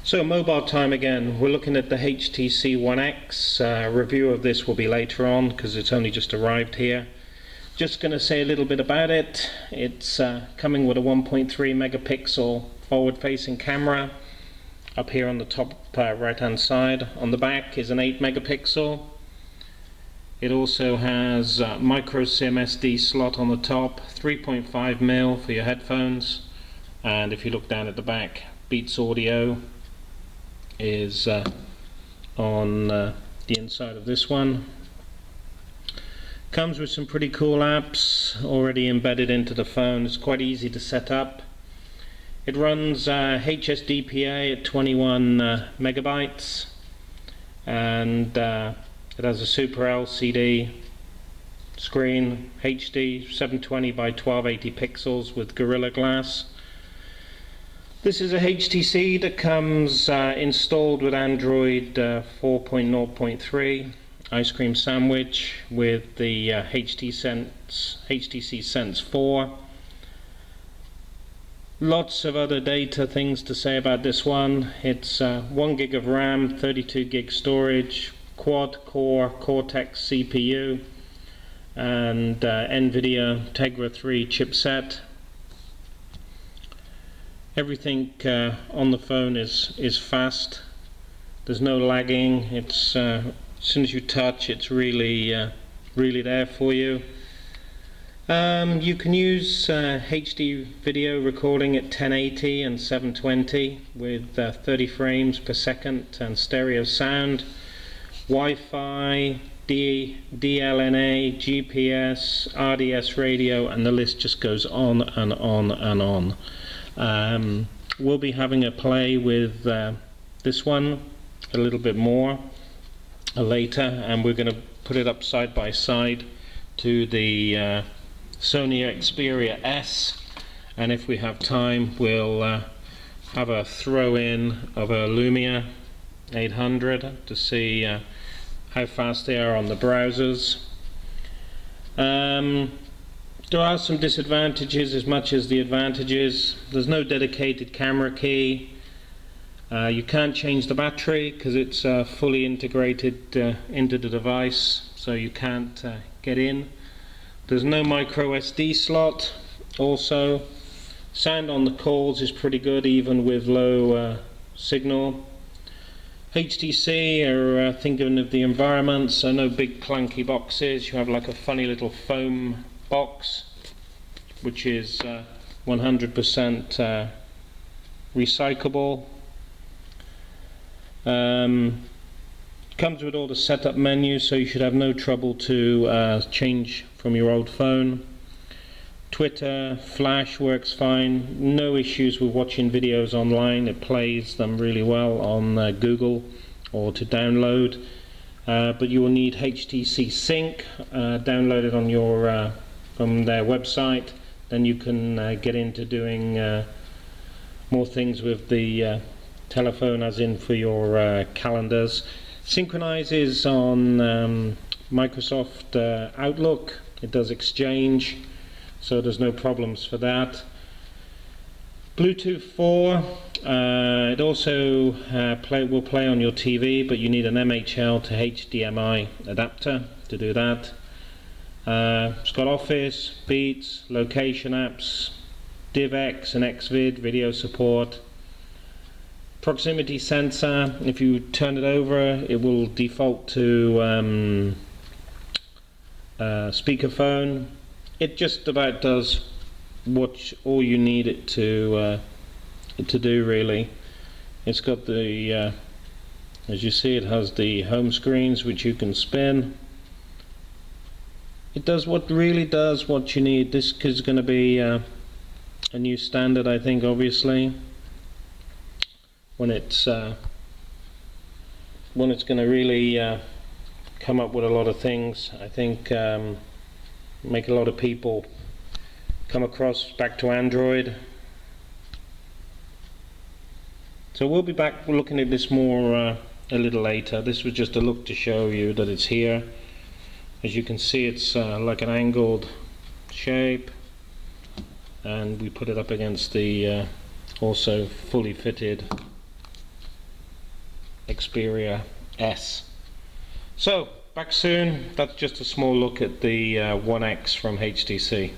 So mobile time again, we're looking at the HTC One X. Review of this will be later on because it's only just arrived here. Just going to say a little bit about it. It's coming with a 1.3 megapixel forward facing camera up here on the top right hand side. On the back is an 8 megapixel. It also has a micro SIM SD slot on the top, 3.5mm for your headphones, and if you look down at the back, Beats Audio is on the inside of this one. Comes with some pretty cool apps already embedded into the phone. It's quite easy to set up. It runs HSDPA at 21 megabytes, and it has a Super LCD screen, HD 720 by 1280 pixels with Gorilla Glass. This is a HTC that comes installed with Android 4.0.3 Ice Cream Sandwich with the HTC Sense 4. Lots of other data things to say about this one. It's 1 gig of RAM, 32 gig storage, quad-core Cortex CPU, and NVIDIA Tegra 3 chipset. Everything on the phone is fast. There's no lagging. It's as soon as you touch, it's really there for you. You can use HD video recording at 1080 and 720 with 30 frames per second and stereo sound. Wi-Fi, DLNA, GPS, RDS radio, and the list just goes on and on and on. We'll be having a play with this one a little bit more later, and we're going to put it up side by side to the Sony Xperia S, and if we have time we'll have a throw-in of a Lumia 800 to see how fast they are on the browsers. There are some disadvantages as much as the advantages. There's no dedicated camera key. You can't change the battery because it's fully integrated into the device, so you can't get in. There's no micro SD slot. Also, sound on the calls is pretty good even with low signal. HTC are thinking of the environment, so no big clunky boxes. You have like a funny little foam box which is 100% recyclable. Comes with all the setup menus, so you should have no trouble to change from your old phone. Twitter, Flash works fine. No issues with watching videos online. It plays them really well on Google or to download. But you will need HTC Sync downloaded on your from their website. Then you can get into doing more things with the telephone, as in for your calendars. Synchronizes on Microsoft Outlook. It does Exchange, so there's no problems for that. Bluetooth 4, it also will play on your TV, but you need an MHL to HDMI adapter to do that. It's got Office, Beats, location apps, DivX and Xvid video support. Proximity sensor, if you turn it over, it will default to speakerphone. It just about does all you need it to do, really. It's got the as you see, it has the home screens which you can spin. It does what you need. This is going to be a new standard, I think, obviously, when it's going to really come up with a lot of things. I think make a lot of people come across back to Android. So we'll be back looking at this more a little later. This was just a look to show you that it's here. As you can see, it's like an angled shape, and we put it up against the also fully fitted Xperia S. So back soon. That's just a small look at the One X from HTC.